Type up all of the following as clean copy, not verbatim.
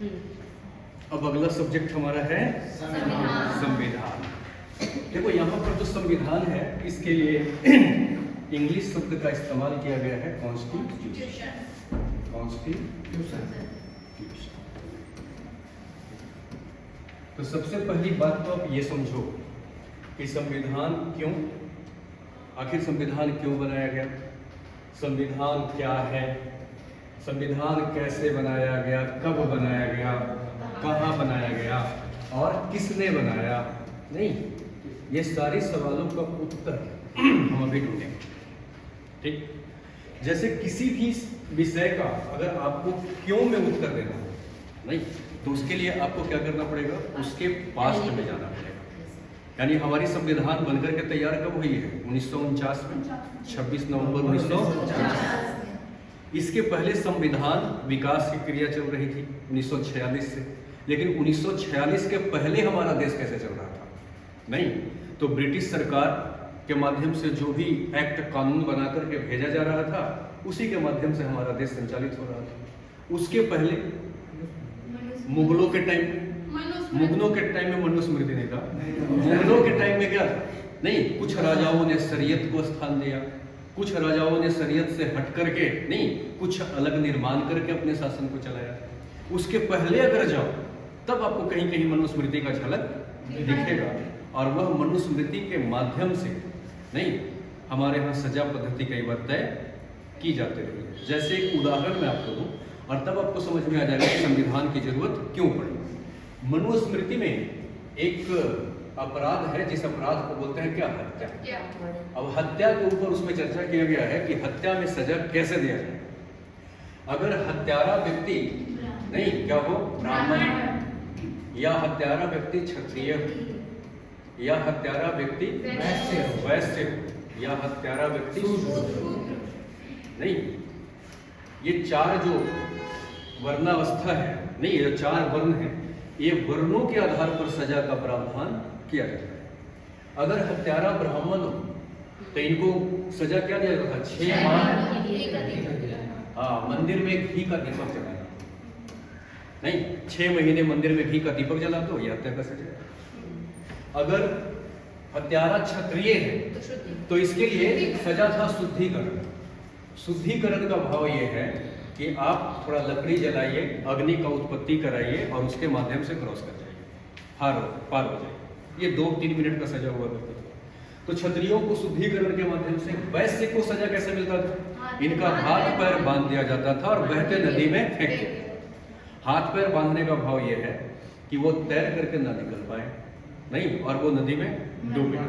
अब अगला सब्जेक्ट हमारा है संविधान। देखो यहाँ पर जो संविधान है इसके लिए इंग्लिश शब्द का इस्तेमाल किया गया है कॉन्स्टिट्यूशन। कॉन्स्टिट्यूशन। तो सबसे पहली बात तो आप ये समझो कि संविधान क्यों, आखिर संविधान क्यों बनाया गया, संविधान क्या है, संविधान कैसे बनाया गया, कब बनाया गया, कहाँ बनाया गया और किसने बनाया। नहीं, ये सारे सवालों का उत्तर हम अभी ढूंढेंगे। ठीक, जैसे किसी भी विषय का अगर आपको क्यों में उत्तर देना हो, नहीं तो उसके लिए आपको क्या करना पड़ेगा, उसके पास्ट में जाना पड़ेगा। यानी हमारी संविधान बनकर के तैयार कब हुई है, 1949 में, 26 नवंबर 1949। इसके पहले संविधान विकास की क्रिया चल रही थी 1946 से, लेकिन 1946 के पहले हमारा देश कैसे चल रहा था, नहीं तो ब्रिटिश सरकार के माध्यम से जो भी एक्ट कानून बना करके भेजा जा रहा था उसी के माध्यम से हमारा देश संचालित हो रहा था। उसके पहले मुगलों के टाइम में मनुस्मृति नहीं था, मुगलों के टाइम में क्या था, नहीं कुछ राजाओं ने शरीयत को स्थान दिया, कुछ राजाओं ने शरीयत से हट करके नहीं कुछ अलग निर्माण करके अपने शासन को चलाया। उसके पहले अगर जाओ तब आपको कहीं कहीं मनुस्मृति का झलक दिखेगा, और वह मनुस्मृति के माध्यम से नहीं हमारे यहाँ सजा पद्धति कई बार तय की जाती रही है। जैसे एक उदाहरण मैं आपको दूं और तब आपको समझ में आ जाएगा कि संविधान की जरूरत क्यों पड़ी। मनुस्मृति में एक अपराध है जिस अपराध को बोलते हैं क्या, हत्या। अब हत्या के ऊपर उसमें चर्चा किया गया है कि हत्या में सजा कैसे दिया जाए। अगर हत्यारा व्यक्ति नहीं क्या हो, ब्राह्मण, या हत्यारा व्यक्ति क्षत्रिय हो, या हत्यारा व्यक्ति वैश्य हो, या हत्यारा व्यक्ति नहीं, ये चार जो वर्णावस्था है, नहीं ये चार वर्ण है, ये वर्णों के आधार पर सजा का प्रावधान किया जाता है। अगर हत्यारा ब्राह्मण हो तो इनको सजा क्या दिया जाता था, 6 माह हाँ मंदिर में घी का दीपक जलाना, नहीं 6 महीने मंदिर में घी का दीपक जला दो, यह हत्या का सजा। अगर हत्यारा क्षत्रिय है तो इसके लिए सजा था शुद्धिकरण। शुद्धिकरण का भाव यह है कि आप थोड़ा लकड़ी जलाइए, अग्नि का उत्पत्ति कराइए और उसके माध्यम से क्रॉस कर जाइए, पार हो जाइए। ये 2-3 मिनट का सजा हुआ करता था। तो क्षत्रियों को शुद्धिकरण के माध्यम से, वैश्य को सजा कैसे मिलता था, इनका हाथ पैर बांध दिया जाता था और बहते नदी में फेंक दिया। हाथ पैर बांधने का भाव यह है कि वो तैर करके ना निकल पाए, नहीं और वो नदी में डूबे।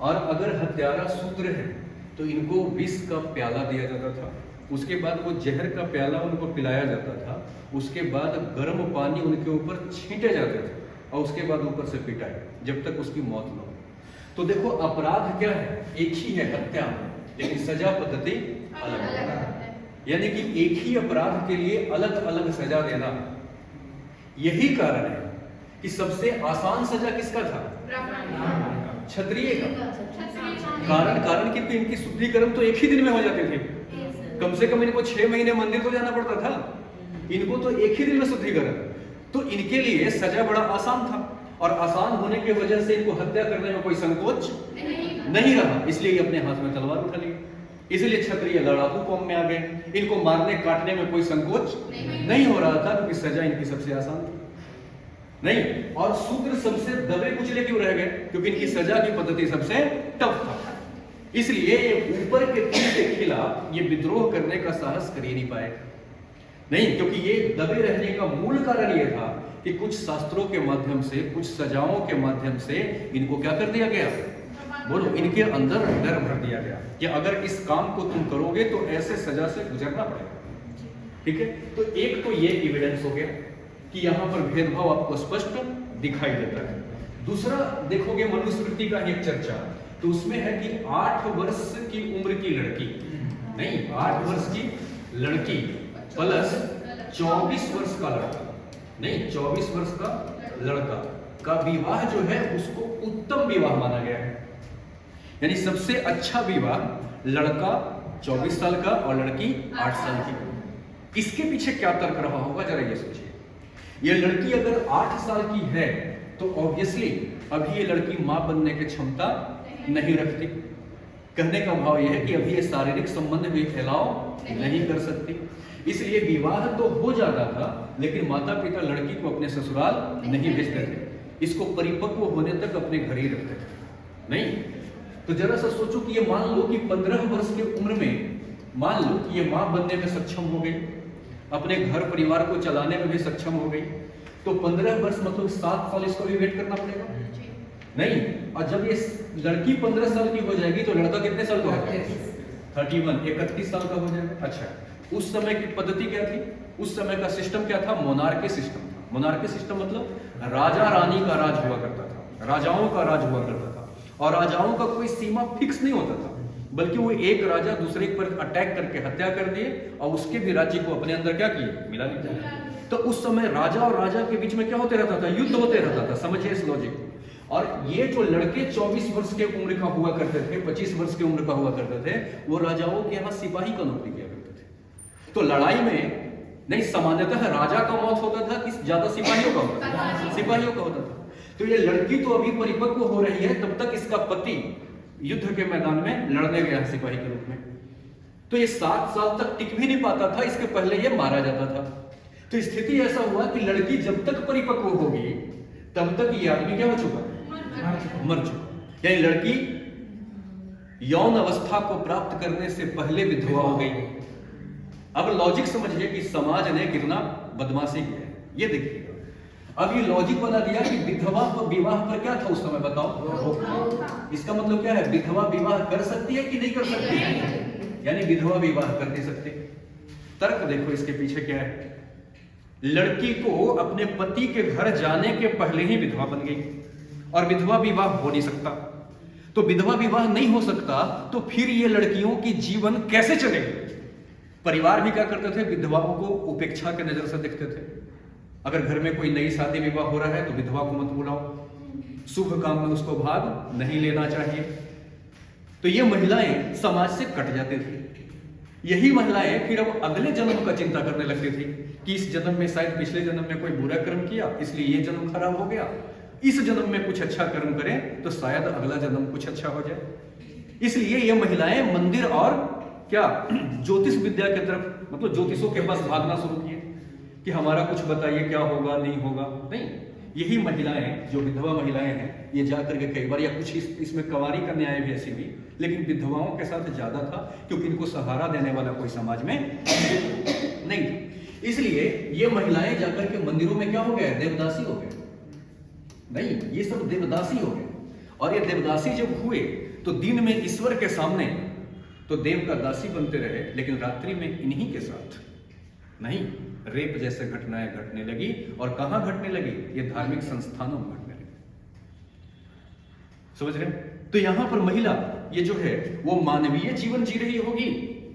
और अगर हत्यारा शूद्र है तो इनको विष का प्याला दिया जाता था, उसके बाद वो जहर का प्याला उनको पिलाया जाता था, उसके बाद गर्म पानी उनके ऊपर छींटे जाते थे और उसके बाद ऊपर से पिटाए जब तक उसकी मौत न हो। तो देखो अपराध क्या है, एक ही है हत्या, लेकिन सजा पद्धति अलग है। यानी कि एक ही अपराध के लिए अलग अलग सजा देना। यही कारण है कि सबसे आसान सजा किसका था, क्षत्रिय का। कारण क्योंकि इनकी शुद्धिकरण तो एक ही दिन में हो जाते थे, कम से कम इनको 6 महीने मंदिर तो जाना पड़ता था, इनको तो एक ही दिन में शुद्धिकरण। तो इनके लिए सजा बड़ा आसान था और आसान होने की वजह से इनको हत्या करने में कोई संकोच नहीं रहा, इसलिए ये अपने हाथ में तलवार उठा ली। इसलिए क्षत्रिय लड़ाकू कौम में आ गए, इनको मारने काटने में कोई संकोच नहीं हो रहा था क्योंकि सजा इनकी सबसे आसान थी। नहीं, और शूद्र सबसे दबे कुचले क्यों रह गए, क्योंकि इनकी सजा की पद्धति सबसे टफ था। इसलिए ये ऊपर के तीर के खिलाफ ये विद्रोह करने का साहस कर ही नहीं पाए। नहीं, क्योंकि ये दबे रहने का मूल कारण ये था कि कुछ शास्त्रों के माध्यम से, कुछ सजाओं के माध्यम से इनको क्या कर दिया गया, बोलो, इनके अंदर डर भर दिया गया कि अगर इस काम को तुम करोगे तो ऐसे सजा से गुजरना पड़ेगा। ठीक है, तो एक तो ये एविडेंस हो गया कि यहाँ पर भेदभाव आपको स्पष्ट दिखाई देता है। दूसरा देखोगे मनुस्मृति का एक चर्चा, तो उसमें है कि 8 वर्ष की उम्र की लड़की, नहीं 8 वर्ष की लड़की प्लस 24 वर्ष का लड़का, नहीं 24 वर्ष का लड़का का विवाह जो है उसको उत्तम विवाह माना गया है। यानी सबसे अच्छा विवाह लड़का 24 साल का और लड़की 8 साल की। इसके पीछे क्या तर्क रहा होगा, जरा ये सोचिए। ये लड़की अगर 8 साल की है तो ऑब्वियसली अभी ये लड़की मां बनने की क्षमता नहीं रखती। कहने का भाव यह है कि अभी ये शारीरिक संबंध भी फैलाव नहीं कर सकती, इसलिए विवाह तो हो जाता था लेकिन माता पिता लड़की को अपने ससुराल नहीं भेजते थे, इसको परिपक्व होने तक अपने घर ही रखते थे। नहीं तो जरा सा सोचो कि ये मान लो कि 15 वर्ष की उम्र में मान लो कि ये मां बनने में सक्षम हो गई, अपने घर परिवार को चलाने में भी सक्षम हो गई, तो 15 वर्ष मतलब 7 साल इसको भी वेट करना पड़ेगा नहीं। और जब ये लड़की 15 साल की हो जाएगी तो लड़का कितने साल का होगा? 31, 31 साल का हो जाएगा। अच्छा, उस समय की पद्धति क्या थी? उस समय का सिस्टम क्या था? मोनार्की सिस्टम था। मोनार्की सिस्टम मतलब राजा रानी का राज हुआ करता था, राजाओं का राज हुआ करता था, और राजाओं का कोई सीमा फिक्स नहीं होता था, बल्कि वो एक राजा दूसरे पर अटैक करके हत्या कर दिए और उसके भी राज्य को अपने अंदर क्या किए? मिला लिया। तो उस समय राजा और राजा के बीच में क्या होते रहता था? युद्ध होते रहता था। समझिए इस लॉजिक को। और ये जो लड़के 24 वर्ष के उम्र का हुआ करते थे, 25 वर्ष की उम्र का हुआ करते थे, वो राजाओं के यहाँ सिपाही का नौकरी किया करते थे। तो लड़ाई में नहीं, सामान्यतः राजा का मौत होता था कि ज्यादा सिपाहियों का होता था? सिपाहियों का होता था। तो ये लड़की तो अभी परिपक्व हो रही है, तब तक इसका पति युद्ध के मैदान में लड़ने गया सिपाही के रूप में, तो ये 7 साल तक टिक भी नहीं पाता था, इसके पहले ये मारा जाता था। तो स्थिति ऐसा हुआ कि लड़की जब तक परिपक्व होगी तब तक ये आदमी क्या हो चुका? मर चुका। यानी लड़की यौन अवस्था को प्राप्त करने से पहले विधवा हो गई। अब लॉजिक समझिए कि समाज ने कितना बदमाशी किया है। ये देखिए, अब ये लॉजिक बना दिया कि विधवा पर विवाह पर क्या था उस समय? बताओ। इसका मतलब क्या है? विधवा विवाह कर सकती है कि नहीं कर सकती? यानी विधवा विवाह कर नहीं सकती। तर्क देखो इसके पीछे क्या है। लड़की को अपने पति के घर जाने के पहले ही विधवा बन गई, और विधवा विवाह हो नहीं सकता। तो विधवा विवाह नहीं हो सकता तो फिर ये लड़कियों की जीवन कैसे चलेगा? परिवार भी क्या करते थे? विधवाओं को उपेक्षा के नजर से देखते थे। अगर घर में कोई नई शादी विवाह हो रहा है तो विधवा को मत बुलाओ, शुभ काम में उसको भाग नहीं लेना चाहिए। तो ये महिलाएं समाज से कट जाती थी। यही महिलाएं फिर अब अगले जन्म का चिंता करने लगती थी कि इस जन्म में शायद पिछले जन्म में कोई बुरा कर्म किया, इसलिए ये जन्म खराब हो गया, इस जन्म में कुछ अच्छा कर्म करें तो शायद अगला जन्म कुछ अच्छा हो जाए। इसलिए ये महिलाएं मंदिर और क्या ज्योतिष विद्या की तरफ, मतलब ज्योतिषों के पास भागना शुरू किए कि हमारा कुछ बताइए, क्या होगा नहीं होगा। नहीं, यही महिलाएं जो विधवा महिलाएं हैं ये जाकर के कई बार, या कुछ इसमें कवारी का न्याय भी ऐसी हुई, लेकिन विधवाओं के साथ ज्यादा था क्योंकि इनको सहारा देने वाला कोई समाज में नहीं था। इसलिए ये महिलाएं जाकर के मंदिरों में क्या हो गए? देवदासी हो गए। नहीं, ये सब देवदासी हो गए। और ये देवदासी जब हुए तो दिन में ईश्वर के सामने तो देव का दासी बनते रहे, लेकिन रात्रि में इन्हीं के साथ नहीं, रेप जैसे घटनाएं घटने लगी। और कहां घटने लगी? ये धार्मिक संस्थानों में घटने लगी। समझ रहे? तो यहां पर महिला ये जो है वो मानवीय जीवन जी रही होगी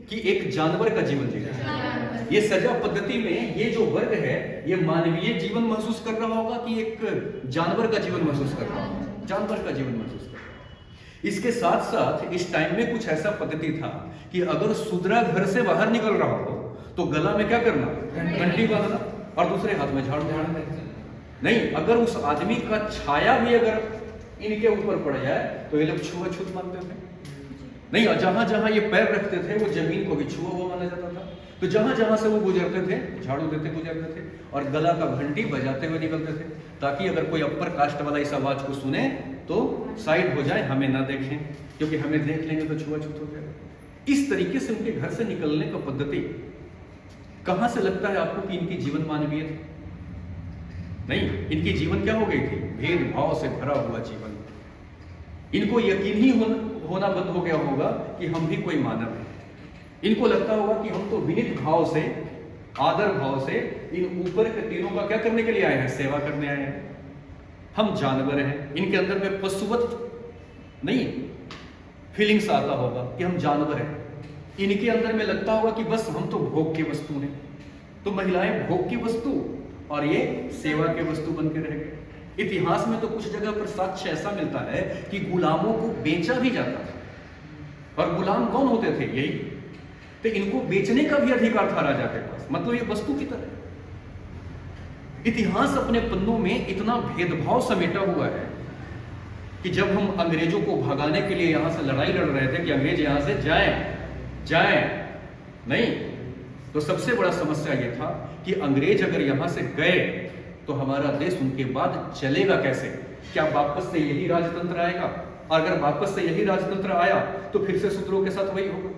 कि एक जानवर का जीवन जी रही है? ये सजा पद्धति में ये जो वर्ग है ये मानवीय जीवन महसूस कर रहा होगा कि एक जानवर का जीवन महसूस कर रहा होगा? जानवर का जीवन महसूस कर रहा होगा। इसके साथ साथ इस टाइम में कुछ ऐसा पद्धति था कि अगर शूद्रा घर से बाहर निकल रहा हो तो गला में क्या करना? घंटी बांधना, और दूसरे हाथ में झाड़ू झाड़ना। नहीं, अगर उस आदमी का छाया भी अगर इनके ऊपर पड़ जाए तो ये लोग छुआछूत मानते थे। नहीं, और जहां जहां ये पैर रखते थे वो जमीन को भी छुआ हुआ माना जाता था। तो जहां जहां से वो गुजरते थे झाड़ू देते गुजरते थे और गला का घंटी बजाते हुए निकलते थे, ताकि अगर कोई अपर कास्ट वाला इस आवाज को सुने तो साइड हो जाए, हमें ना देखें, क्योंकि हमें देख लेंगे तो छुआछूत हो जाएगा। इस तरीके से उनके घर से निकलने का पद्धति कहां से लगता है आपको कि इनकी जीवन मानवीय थी? नहीं, इनकी जीवन क्या हो गई थी? भेदभाव से भरा हुआ जीवन। इनको यकीन ही होना बंद हो गया होगा कि हम भी कोई मानव है। इनको लगता होगा कि हम तो विनीत भाव से, आदर भाव से इन ऊपर के तीनों का क्या करने के लिए आए हैं? सेवा करने आए हैं। हम जानवर हैं। इनके अंदर में पशुवत नहीं फीलिंग्स आता होगा कि हम जानवर हैं। इनके अंदर में लगता होगा कि बस हम तो भोग की वस्तु हैं। तो महिलाएं भोग की वस्तु और ये सेवा के वस्तु बन के रह गए। इतिहास में तो कुछ जगह पर साक्ष्य ऐसा मिलता है कि गुलामों को बेचा भी जाता था। और गुलाम कौन होते थे? यही। तो इनको बेचने का भी अधिकार था राजा के पास, मतलब ये वस्तु की तरह। इतिहास अपने पन्नों में इतना भेदभाव समेटा हुआ है कि जब हम अंग्रेजों को भगाने के लिए यहां से लड़ाई लड़ रहे थे कि अंग्रेज यहां से जाएं नहीं, तो सबसे बड़ा समस्या यह था कि अंग्रेज अगर यहां से गए तो हमारा देश उनके बाद चलेगा कैसे? क्या वापस से यही राजतंत्र आएगा? और अगर वापस से यही राजतंत्र आया तो फिर से शूद्रों के साथ वही होगा,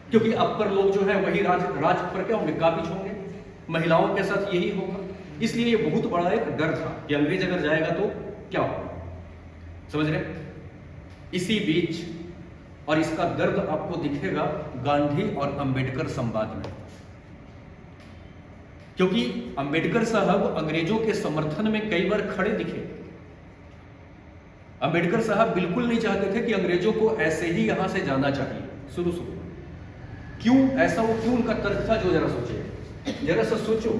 क्योंकि अपर लोग जो है वही राज पर क्या होंगे? काबिज होंगे। महिलाओं के साथ यही होगा। इसलिए ये बहुत बड़ा एक डर था कि अंग्रेज अगर जाएगा तो क्या होगा। समझ रहे? इसी बीच, और इसका दर्द आपको दिखेगा गांधी और अंबेडकर संवाद में, क्योंकि अंबेडकर साहब अंग्रेजों के समर्थन में कई बार खड़े दिखे। अंबेडकर साहब बिल्कुल नहीं चाहते थे कि अंग्रेजों को ऐसे ही यहां से जाना चाहिए शुरू। क्यों ऐसा? वो क्यों उनका तर्क था, जो जरा सोचिए, जरा सा सोचो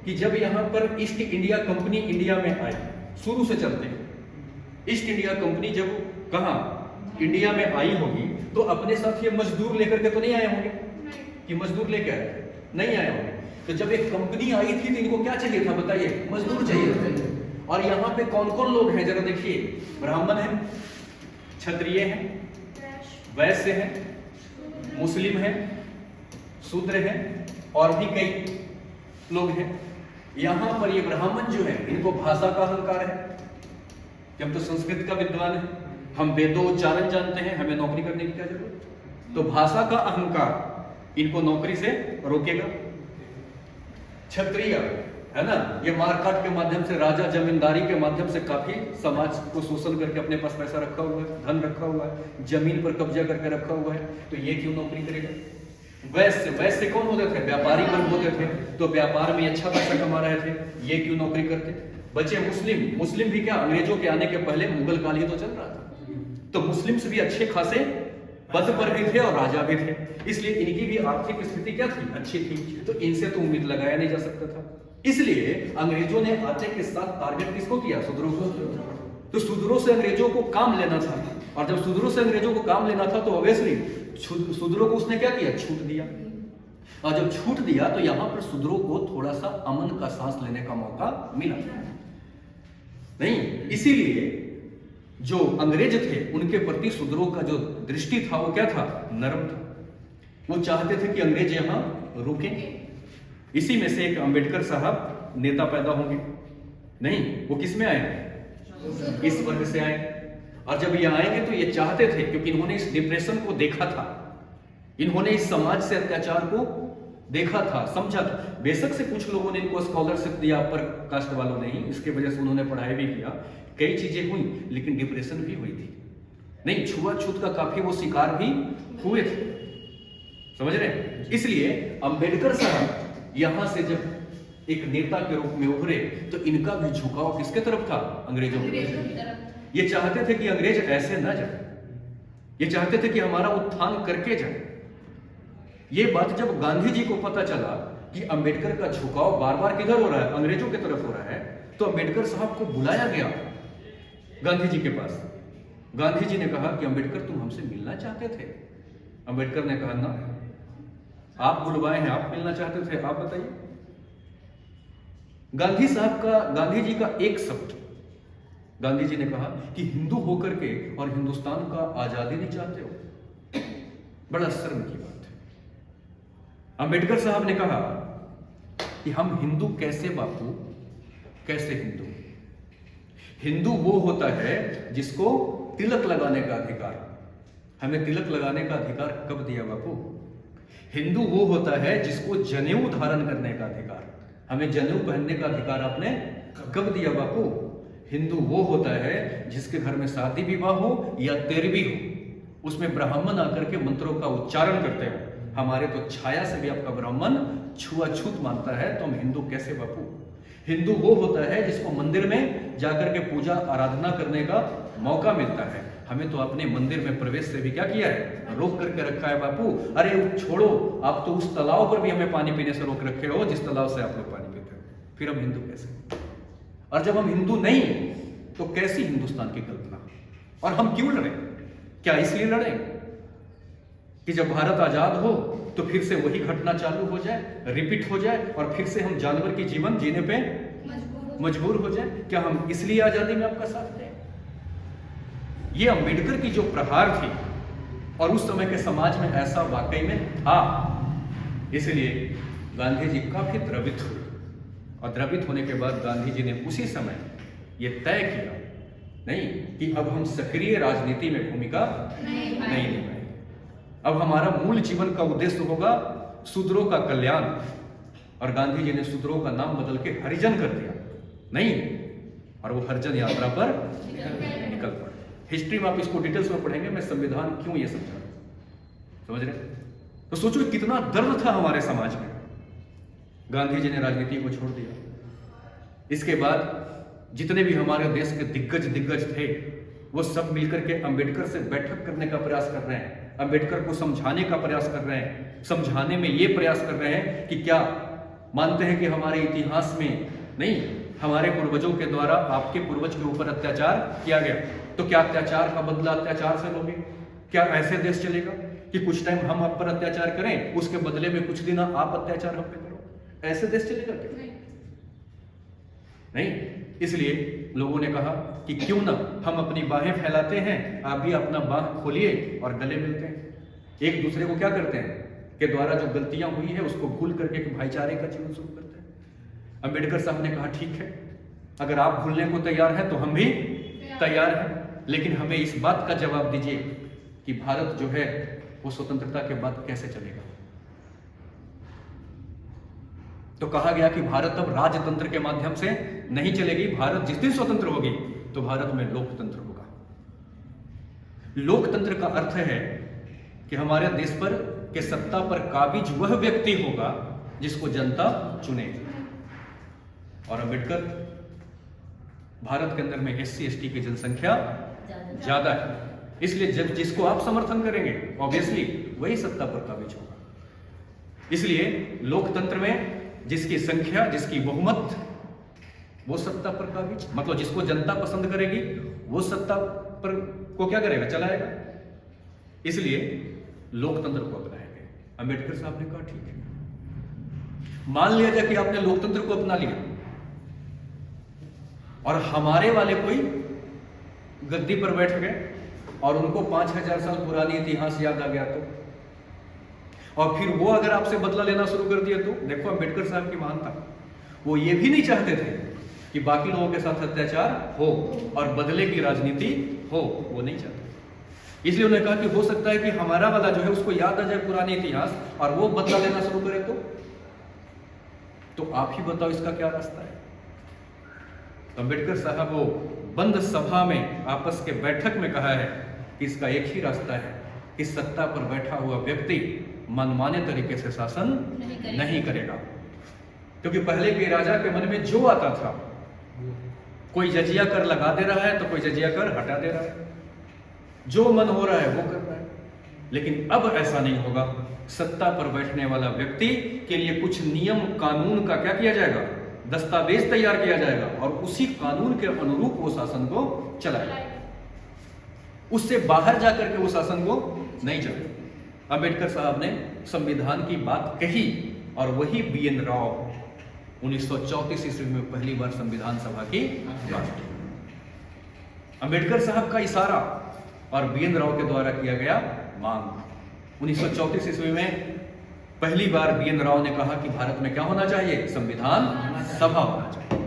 कि जब यहां पर ईस्ट इंडिया कंपनी इंडिया में आई, शुरू से चलते ईस्ट इंडिया कंपनी जब कहां इंडिया में आई होगी तो अपने साथ ये मजदूर लेकर के तो नहीं आए होंगे कि मजदूर लेकर आए थे? नहीं आए होंगे। तो जब एक कंपनी आई थी तो इनको क्या चाहिए था? बताइए, मजदूर चाहिए थे। और यहाँ पे कौन कौन लोग हैं जरा देखिए, ब्राह्मण हैं, क्षत्रिय हैं, वैश्य हैं, मुस्लिम हैं, शूद्र हैं, और भी कई लोग हैं। यहाँ पर ये ब्राह्मण जो है इनको भाषा का अहंकार है कि हम तो संस्कृत का विद्वान है, हम वेदोच्चारण जानते हैं, हमें नौकरी करने की क्या जरूरत? तो भाषा का अहंकार इनको नौकरी से रोकेगा। क्षत्रिय है ना, ये मारकाट के माध्यम से, राजा जमींदारी के माध्यम से काफी समाज को शोषण करके अपने पास पैसा रखा हुआ है, धन रखा हुआ है, जमीन पर कब्जा करके रखा हुआ है, तो ये क्यों नौकरी करेगा? वैश्य, वैश्य कौन होते थे? व्यापारी वर्ग होते थे, तो व्यापार में अच्छा पैसा कमा रहे थे, ये क्यों नौकरी करते? बचे मुस्लिम। मुस्लिम भी क्या, अंग्रेजों के आने के पहले मुगल काल ही तो चल रहा था, तो मुस्लिम से भी अच्छे खासे पद पर भी थे और राजा भी थे, इसलिए इनकी भी आर्थिक स्थिति क्या थी? अच्छी थी, तो इनसे तो उम्मीद लगाया नहीं जा सकता था। इसलिए अंग्रेजों ने आते के साथ टारगेट किसको किया? शूद्रों को। तो शूद्रों से अंग्रेजों को काम लेना था, और जब शूद्रों से अंग्रेजों को काम लेना था तो ऑब्वियसली शूद्रों को उसने क्या किया? छूट दिया। और जब छूट दिया तो यहां पर शूद्रों को थोड़ा सा अमन का सांस लेने का मौका मिला नहीं। इसीलिए जो अंग्रेज थे उनके प्रति शूद्रों का जो दृष्टि था वो क्या था? नरम था। वो चाहते थे कि अंग्रेज यहां रुकें। इसी में से एक अंबेडकर साहब नेता पैदा होंगे नहीं, वो किस में आए? इस वर्ग से आए। और जब ये आएंगे तो ये चाहते थे, क्योंकि इन्होंने इस डिप्रेशन को देखा था, इन्होंने इस समाज से अत्याचार को देखा था, समझा था। बेशक से कुछ लोगों ने इनको स्कॉलरशिप दिया, पर कास्ट वालों ने ही, इसके वजह से उन्होंने पढ़ाई भी किया, कई चीजें हुई, लेकिन डिप्रेशन भी हुई थी नहीं, छुआछूत का काफी वो शिकार भी हुए थे। समझ रहे? इसलिए अंबेडकर साहब यहां से जब एक नेता के रूप में उभरे तो इनका भी झुकाव किसके तरफ था? अंग्रेजों की तरफ। ये चाहते थे कि अंग्रेज ऐसे ना जाए, ये चाहते थे कि हमारा उत्थान करके जाए। ये बात जब गांधी जी को पता चला कि अंबेडकर का झुकाव बार बार किधर हो रहा है? अंग्रेजों की तरफ हो रहा है, तो अंबेडकर साहब को बुलाया गया गांधी जी के पास। गांधी जी ने कहा कि अंबेडकर तुम हमसे मिलना चाहते थे? अंबेडकर ने कहा ना, आप बुलवाए हैं, आप मिलना चाहते थे, आप बताइए। गांधी जी का एक शब्द, गांधी जी ने कहा कि हिंदू होकर के और हिंदुस्तान का आजादी नहीं चाहते हो? बड़ा शर्म की बात है। अंबेडकर साहब ने कहा कि हम हिंदू कैसे बापू, कैसे हिंदू? हिंदू वो होता है जिसको तिलक लगाने का अधिकार। हमें तिलक लगाने का अधिकार कब दिया बापू? हिंदू वो होता है जिसको जनेऊ धारण करने का अधिकार। हमें जनेऊ पहनने का अधिकार आपने कब दिया बापू? हिंदू वो होता है जिसके घर में शादी विवाह हो या तेरहवीं हो, उसमें ब्राह्मण आकर के मंत्रों का उच्चारण करते हो। हमारे तो छाया से भी आपका ब्राह्मण छुआछूत मानता है, तो हम हिंदू कैसे बापू? हिंदू वो होता है जिसको मंदिर में जाकर के पूजा आराधना करने का मौका मिलता है। हमें तो अपने मंदिर में प्रवेश से भी क्या किया है? रोक करके रखा है बापू। अरे छोड़ो, आप तो उस तालाब पर भी हमें पानी पीने से रोक रखे हो जिस तालाब से आप लोग पानी पीते हो। फिर हम हिंदू कैसे? और जब हम हिंदू नहीं तो कैसी हिंदुस्तान की कल्पना? और हम क्यों लड़े? क्या इसलिए लड़े कि जब भारत आजाद हो तो फिर से वही घटना चालू हो जाए, रिपीट हो जाए और फिर से हम जानवर की जीवन जीने पे मजबूर हो जाए? क्या हम इसलिए आजादी में आपका साथ दें? ये अंबेडकर की जो प्रहार थी और उस समय के समाज में ऐसा वाकई में था, इसलिए गांधी जी काफी द्रवित हुए और द्रवित होने के बाद गांधी जी ने उसी समय ये तय किया नहीं कि अब हम सक्रिय राजनीति में भूमिका नहीं निभाएंगे। अब हमारा मूल जीवन का उद्देश्य होगा शूद्रों का कल्याण। और गांधी जी ने शूद्रों का नाम बदल के हरिजन कर दिया नहीं, और वो हरिजन यात्रा पर निकल पड़े। हिस्ट्री में आप इसको डिटेल्स में पढ़ेंगे, मैं संविधान क्यों ये समझा रहा हूं, समझ रहे? तो सोचो कितना दर्द था हमारे समाज में। गांधी जी ने राजनीति को छोड़ दिया। इसके बाद जितने भी हमारे देश के दिग्गज थे वो सब मिलकर के अंबेडकर से बैठक करने का प्रयास कर रहे हैं, अंबेडकर को समझाने का प्रयास कर रहे हैं। समझाने में ये प्रयास कर रहे हैं कि क्या मानते हैं कि हमारे इतिहास में नहीं, हमारे पूर्वजों के द्वारा आपके पूर्वज के ऊपर अत्याचार किया गया, तो क्या अत्याचार का बदला अत्याचार से लोगे? क्या ऐसे देश चलेगा कि कुछ टाइम हम आप पर अत्याचार करें, उसके बदले में कुछ दिन आप अत्याचार हम पे करो? ऐसे देश चलेगा क्या? नहीं। इसलिए लोगों ने कहा कि क्यों ना हम अपनी बाहें फैलाते हैं, आप भी अपना बाह खोलिए और गले मिलते हैं। एक दूसरे को क्या करते हैं के द्वारा जो गलतियां हुई है उसको भूल करके एक भाईचारे का जीवन शुरू करते हैं। अंबेडकर साहब ने कहा ठीक है, अगर आप भूलने को तैयार हैं तो हम भी तैयार हैं, लेकिन हमें इस बात का जवाब दीजिए कि भारत जो है वो स्वतंत्रता के बाद कैसे चलेगा। तो कहा गया कि भारत अब राजतंत्र के माध्यम से नहीं चलेगी, भारत जिस दिन स्वतंत्र होगी तो भारत में लोकतंत्र होगा। लोकतंत्र का अर्थ है कि हमारे देश पर के सत्ता पर काबिज वह व्यक्ति होगा जिसको जनता चुने। और अंबेडकर, भारत के अंदर में SC ST की जनसंख्या ज्यादा है, इसलिए जब जिसको आप समर्थन करेंगे ऑब्वियसली वही सत्ता पर काबिज होगा। इसलिए लोकतंत्र में जिसकी संख्या, जिसकी बहुमत, वो सत्ता पर काबिज, मतलब जिसको जनता पसंद करेगी वो सत्ता पर को क्या करेगा, चलाएगा। इसलिए लोकतंत्र को अपनाया गया। अंबेडकर साहब ने कहा ठीक है, मान लिया जाए कि आपने लोकतंत्र को अपना लिया और हमारे वाले कोई गद्दी पर बैठ गए और उनको 5000 साल पुरानी इतिहास याद आ गया, तो और फिर वो अगर आपसे बदला लेना शुरू कर दिया, तो देखो अंबेडकर साहब की महानता, वो ये भी नहीं चाहते थे कि बाकी लोगों के साथ अत्याचार हो और बदले की राजनीति हो, वो नहीं चाहते। इसलिए उन्होंने कहा कि हो सकता है कि हमारा वाला जो है उसको याद आ जाए पुरानी इतिहास और वो बदला लेना शुरू करे, तो आप ही बताओ इसका क्या रास्ता है। तो अंबेडकर साहब वो बंद सभा में आपस के बैठक में कहा है कि इसका एक ही रास्ता है कि सत्ता पर बैठा हुआ व्यक्ति मनमाने तरीके से शासन नहीं करेगा। क्योंकि पहले के राजा के मन में जो आता था, कोई जजिया कर लगा दे रहा है तो कोई जजिया कर हटा दे रहा है, जो मन हो रहा है वो कर रहा है। लेकिन अब ऐसा नहीं होगा। सत्ता पर बैठने वाला व्यक्ति के लिए कुछ नियम कानून का क्या किया जाएगा, दस्तावेज तैयार किया जाएगा और उसी कानून के अनुरूप वो शासन को चलाएगा, उससे बाहर जाकर के वो शासन को नहीं चलेगा। अंबेडकर साहब ने संविधान की बात कही और वही BN राव 1934 ईस्वी में पहली बार संविधान सभा की बात की। अंबेडकर साहब का इशारा और BN राव के द्वारा किया गया मांग। 1934 ईस्वी में पहली बार BN राव ने कहा कि भारत में क्या होना चाहिए, संविधान सभा होना चाहिए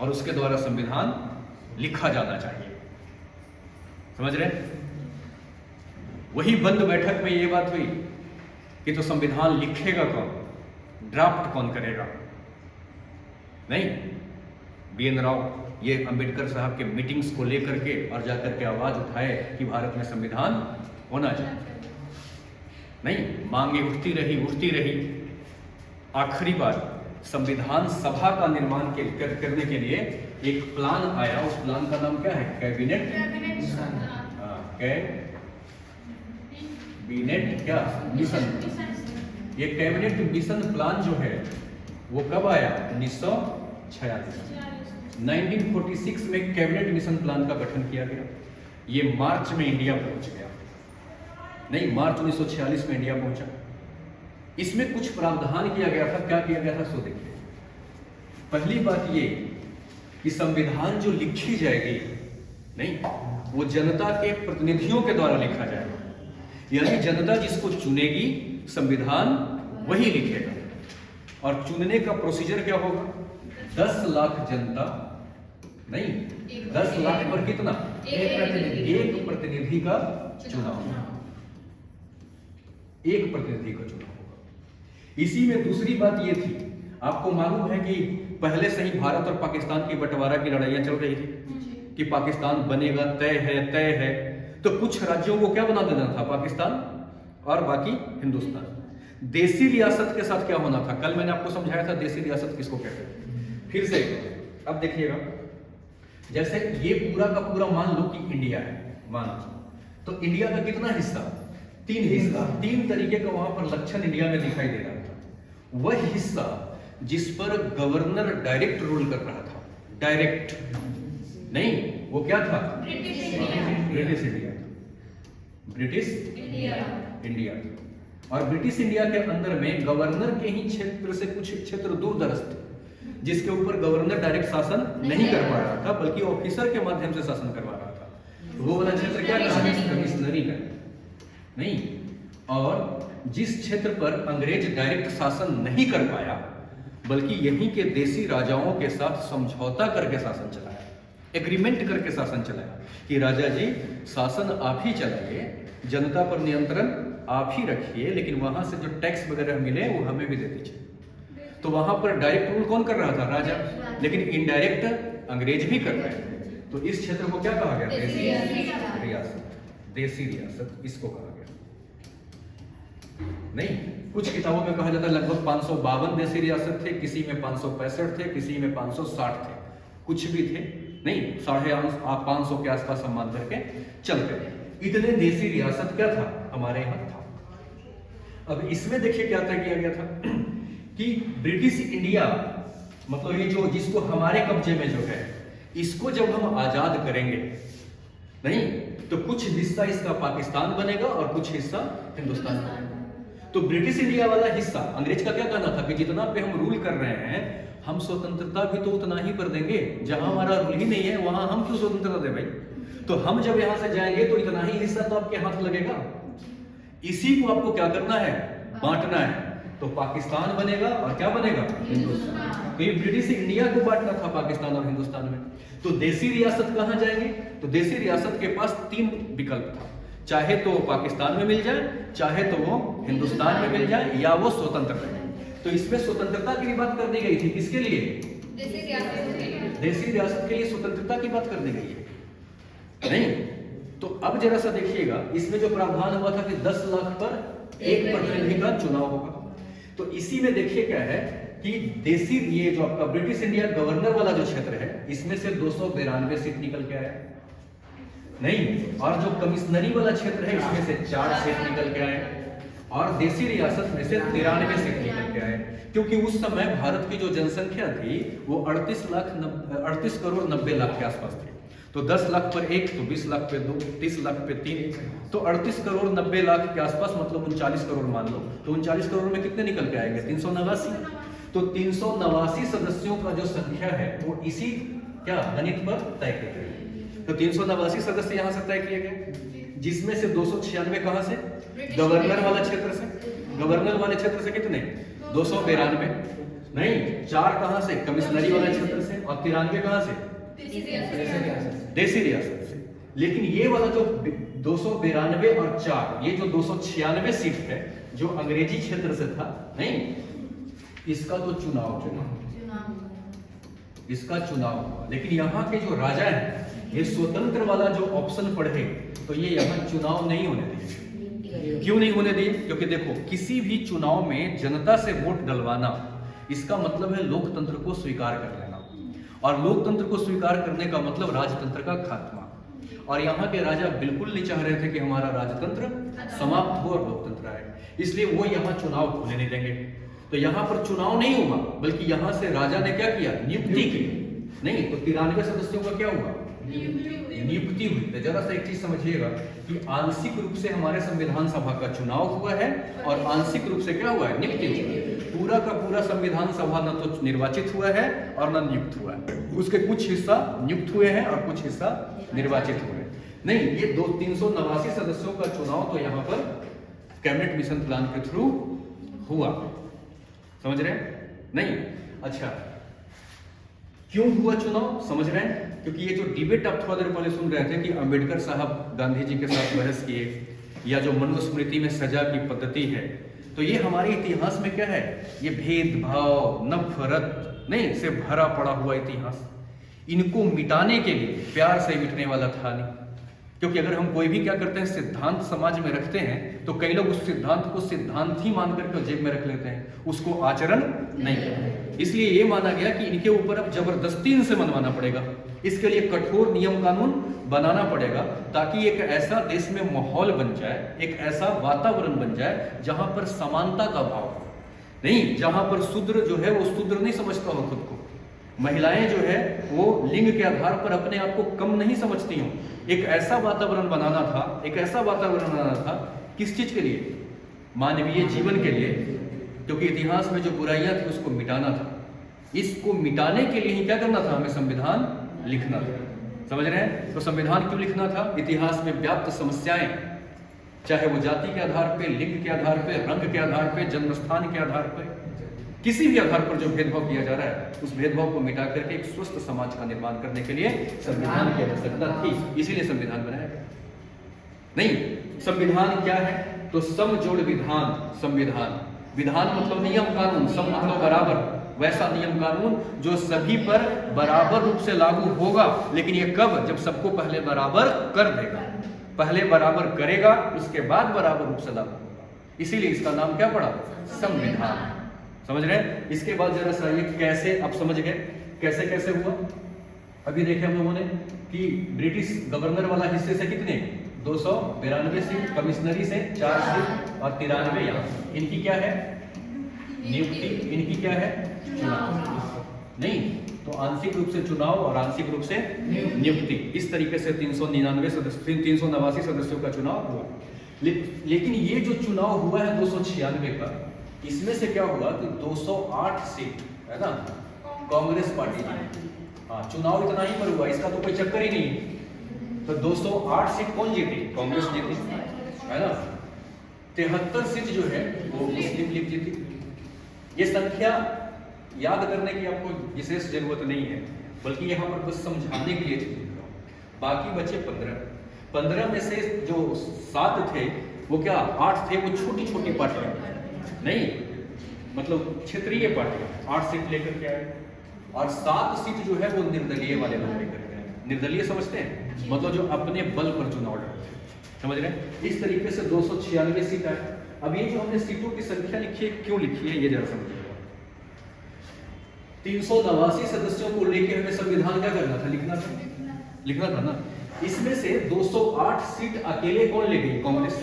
और उसके द्वारा संविधान लिखा जाना चाहिए। समझ रहे? वही बंद बैठक में ये बात हुई कि तो संविधान लिखेगा कौन, ड्राफ्ट कौन करेगा? नहीं, BN राव ये अंबेडकर साहब के मीटिंग्स को लेकर के और जाकर के आवाज उठाए कि भारत में संविधान होना चाहिए। नहीं, मांगे उठती रही। आखिरी बार संविधान सभा का निर्माण करने के लिए एक प्लान आया। उस प्लान का नाम क्या है, कैबिनेट मिशन। ये कैबिनेट मिशन प्लान जो है वो कब आया, 1946 में कैबिनेट मिशन प्लान का गठन किया गया। ये मार्च में इंडिया पहुंच गया, नहीं मार्च 1946 में इंडिया पहुंचा। इसमें कुछ प्रावधान किया गया था। क्या किया गया था सो देखिए। पहली बात ये कि संविधान जो लिखी जाएगी, नहीं, वो जनता के प्रतिनिधियों के द्वारा लिखा जाएगा, यानी जनता जिसको चुनेगी संविधान वही लिखेगा। और चुनने का प्रोसीजर क्या होगा? 10 लाख जनता, नहीं, 10 लाख पर कितना? एक प्रतिनिधि का चुनाव, एक प्रतिनिधि का चुनाव होगा। इसी में दूसरी बात ये थी, आपको मालूम है कि पहले से ही भारत और पाकिस्तान की बंटवारा की लड़ाइयां चल रही थी कि पाकिस्तान बनेगा, तय है। तो कुछ राज्यों को क्या बना देना था? पाकिस्तान, और बाकी हिंदुस्तान। देसी रियासत के साथ क्या होना था? कल मैंने आपको समझाया था देसी रियासत किसको कहते हैं। फिर से अब देखिएगा, जैसे ये पूरा का पूरा मान लो कि इंडिया है, मान लो, तो इंडिया का कितना हिस्सा? 3 हिस्सा, 3 तरीके का वहां पर लक्षण इंडिया में दिखाई दे रहा था। वह हिस्सा जिस पर गवर्नर डायरेक्ट रूल कर रहा था, डायरेक्ट नहीं, वो क्या था? ब्रिटिश इंडिया था, ब्रिटिश इंडिया। और ब्रिटिश इंडिया के अंदर में गवर्नर के ही क्षेत्र से कुछ क्षेत्र दूर दराज थे, जिसके ऊपर गवर्नर डायरेक्ट शासन नहीं कर पा रहा था, बल्कि ऑफिसर के माध्यम से शासन करवा रहा था। तो वो वाला क्षेत्र क्या कहा? कमिश्नरी का, नहीं। और जिस क्षेत्र पर अंग्रेज डायरेक्ट शासन नहीं कर पाया, बल्कि यहीं के देसी राजाओं के साथ समझौता करके शासन चलाया, एग्रीमेंट करके शासन चलाया कि राजा जी शासन आप ही चलाइए, जनता पर नियंत्रण आप ही रखिए, लेकिन वहां से जो टैक्स वगैरह मिले वो हमें भी दे दीजिए। तो वहां पर डायरेक्ट रूल कौन कर रहा था? राजा। लेकिन इनडायरेक्ट अंग्रेज भी कर रहे थे। तो इस क्षेत्र को क्या कहा गया? देसी रियासत, देसी रियासत इसको कहा गया। नहीं, कुछ किताबों में कहा जाता है लगभग 552 देसी रियासत थे, किसी में 565 थे, किसी में 560 थे, कुछ भी थे, नहीं, 550 के आसपास हम मान करके चलते थे। इतने देसी रियासत क्या था? हमारे यहां था। अब इसमें देखिए क्या तय किया गया था कि ब्रिटिश इंडिया, मतलब ये जो जिसको हमारे कब्जे में जो है, इसको जब हम आजाद करेंगे, नहीं, तो कुछ हिस्सा इसका पाकिस्तान बनेगा और कुछ हिस्सा हिंदुस्तान बनेगा। तो ब्रिटिश इंडिया वाला हिस्सा, अंग्रेज का क्या कहना था कि जितना पे हम रूल कर रहे हैं, हम स्वतंत्रता भी तो उतना ही पर देंगे, जहां हमारा रूल ही नहीं है वहां हम क्यों स्वतंत्रता दे भाई? तो हम जब यहां से जाएंगे तो इतना ही हिस्सा तो आपके हाथ लगेगा, इसी को आपको क्या करना है? बांटना है। तो पाकिस्तान बनेगा और क्या बनेगा? हिंदुस्तान। तो ये ब्रिटिश इंडिया को बांटना था पाकिस्तान और हिंदुस्तान में। तो देसी रियासत कहां जाएंगे? तो देसी रियासत के पास 3 विकल्प था, चाहे तो वो पाकिस्तान में मिल जाए, चाहे तो वो हिंदुस्तान में मिल जाए, या वो स्वतंत्र रहे। तो इसमें स्वतंत्रता की भी बात कर दी गई थी, किसके लिए? देसी रियासत के लिए स्वतंत्रता की बात कर दी गई है, नहीं। तो अब जरा सा देखिएगा, इसमें जो प्रावधान हुआ था कि 10 लाख पर एक प्रतिनिधि का चुनाव होगा। तो इसी में देखिए क्या है कि देसी, ये जो आपका ब्रिटिश इंडिया गवर्नर वाला जो क्षेत्र है, इसमें से 292 सीट निकल के आया, नहीं। और जो कमिश्नरी वाला क्षेत्र है, इसमें से 4 सीट निकल के आए, और देसी रियासत में से 93 सीट निकल के आए। क्योंकि उस समय भारत की जो जनसंख्या थी वो 38 करोड़ 90 लाख के आसपास थी। तो 10 लाख पर 1, तो 20 लाख पे 2, 30 लाख पे 3, तो 38 करोड़ 90 लाख के आसपास, मतलब 39 करोड़ मान लो। तो 39 करोड़ में कितने निकल के आएंगे? 389। तो 389 सदस्यों का जो संख्या है वो इसी क्या गणित पर तय किया गया। तो 389 सदस्य यहाँ से तय किए गए, जिसमें से 296 कहाँ से? गवर्नर वाला क्षेत्र से। गवर्नर वाले क्षेत्र से कितने? 292, नहीं, 4 कहाँ से? कमिश्नरी वाले क्षेत्र से, और 93 कहाँ से? देसी रियासत से। लेकिन ये वाला जो 292 और 4, ये जो 296 सीट है जो अंग्रेजी क्षेत्र से था, नहीं, इसका तो इसका चुनाव हुआ। लेकिन यहाँ के जो राजा हैं, ये स्वतंत्र वाला जो ऑप्शन पढ़े, तो ये यहाँ चुनाव नहीं होने दिए। क्यों नहीं होने दिए? क्योंकि देखो, किसी भी चुनाव में जनता से वोट डलवाना, इसका मतलब है लोकतंत्र को स्वीकार कर लेना, और लोकतंत्र को स्वीकार करने का मतलब राजतंत्र का खात्मा। और यहाँ के राजा बिल्कुल नहीं चाह रहे थे कि हमारा राजतंत्र समाप्त हो और लोकतंत्र आए, इसलिए वो यहाँ चुनाव होने नहीं देंगे। तो यहाँ पर चुनाव नहीं हुआ, बल्कि यहाँ से राजा ने क्या किया? नियुक्ति की, नहीं। तो 93 सदस्यों का क्या हुआ? नियुक्ति हुई। तो जरा सा एक चीज समझिएगा कि आंशिक रूप से हमारे संविधान सभा का चुनाव हुआ है और आंशिक रूप से क्या हुआ है, नियुक्ति हुई है। पूरा का पूरा संविधान सभा न तो निर्वाचित हुआ है और न नियुक्त हुआ है, उसके कुछ हिस्सा नियुक्त हुए हैं और कुछ हिस्सा निर्वाचित हुए हैं। नहीं, ये 389 सदस्यों का चुनाव तो यहाँ पर कैबिनेट मिशन प्लान के थ्रू हुआ, समझ रहे हैं? नहीं, अच्छा क्यों हुआ चुनाव, समझ रहे हैं? क्योंकि ये जो डिबेट आप थोड़ा देर पहले सुन रहे थे कि अंबेडकर साहब गांधी जी के साथ बहस किए, या जो मनुस्मृति में सजा की पद्धति है, तो ये हमारे इतिहास में क्या है, ये भेदभाव नफरत नहीं से भरा पड़ा हुआ इतिहास। इनको मिटाने के लिए प्यार से मिटने वाला था नहीं, क्योंकि अगर हम कोई भी क्या करते हैं सिद्धांत समाज में रखते हैं तो कई लोग उस सिद्धांत को सिद्धांत ही मान करके जेब में रख लेते हैं, उसको आचरण नहीं करते। इसलिए ये माना गया कि इनके ऊपर अब जबरदस्ती इनसे मनवाना पड़ेगा, इसके लिए कठोर नियम कानून बनाना पड़ेगा, ताकि एक ऐसा देश में माहौल बन जाए, एक ऐसा वातावरण बन जाए जहां पर समानता का भाव हो, नहीं जहां पर शूद्र जो है वो शूद्र नहीं समझता हो खुद को, महिलाएं जो है वो लिंग के आधार पर अपने आप को कम नहीं समझती हों। एक ऐसा वातावरण बनाना था, एक ऐसा वातावरण बनाना था, किस चीज के लिए, मानवीय जीवन के लिए, क्योंकि इतिहास में जो बुराइयां थी उसको मिटाना था। इसको मिटाने के लिए ही क्या करना था, हमें संविधान लिखना था, समझ रहे हैं? तो संविधान क्यों लिखना था, इतिहास में व्याप्त समस्याएं, चाहे वो जाति के आधार पे, लिंग के आधार पे, रंग के आधार पे, जन्मस्थान के आधार पे, किसी भी आधार पर जो भेदभाव किया जा रहा है, उस भेदभाव को मिटा करके एक स्वस्थ समाज का निर्माण करने के लिए संविधान की आवश्यकता थी, इसीलिए संविधान बनाया गया। नहीं, संविधान क्या है, तो समजोड़ विधान, संविधान, विधान मतलब नियम कानून, सम मतलब बराबर, वैसा नियम कानून जो सभी पर बराबर रूप से लागू होगा, लेकिन ये कब, जब सबको पहले बराबर कर देगा, पहले बराबर करेगा उसके बाद बराबर रूप से लागू होगा, इसीलिए इसका नाम क्या पड़ा, संविधान, समझ रहे हैं? इसके बाद जरा सा ये कैसे, अब समझ गए कैसे कैसे हुआ। अभी देखे हम लोगों ने कि ब्रिटिश गवर्नर वाला हिस्से से कितने, 292 सीट, कमिश्नरी से 4 सीट और 93 यहाँ, इनकी क्या है, नियुक्ति, इनकी क्या है, चुनाव। नहीं, तो आंशिक रूप से चुनाव और आंशिक रूप से नियुक्ति, इस तरीके से 389 सदस्यों का चुनाव हुआ। लेकिन ये जो चुनाव हुआ है 296 का, इसमें से क्या हुआ कि 208 सीट है ना कांग्रेस पार्टी ने, हाँ चुनाव इतना ही पर हुआ, इसका तो कोई चक्कर ही नहीं। तो 208 सीट कौन जीती, कांग्रेस जीती, है ना। 73 सीट जो है वो मुस्लिम लीग जीती। ये संख्या याद करने की आपको विशेष जरूरत नहीं है, बल्कि यहाँ पर बस समझाने के लिए चीज लिख रहा हूँ। बाकी बचे 15 में से जो 7 थे वो क्या, 8 थे वो छोटी छोटी पार्टियां, नहीं मतलब क्षेत्रीय पार्टियां 8 सीट लेकर के आए, और 7 सीट जो है वो निर्दलीय वाले लोग लेकर के आए। निर्दलीय समझते हैं, मतलब जो अपने बल पर चुनाव लड़ते हैं, समझ रहे हैं। इस तरीके से 296 सीट आए। अब ये जो हमने सीटों की संख्या लिखी है, क्यों लिखी है ये जरा समझिएगा। 389 सदस्यों को लेकर हमें संविधान क्या करना था, लिखना था ना। इसमें से 208 सीट अकेले कौन ले गई, कांग्रेस।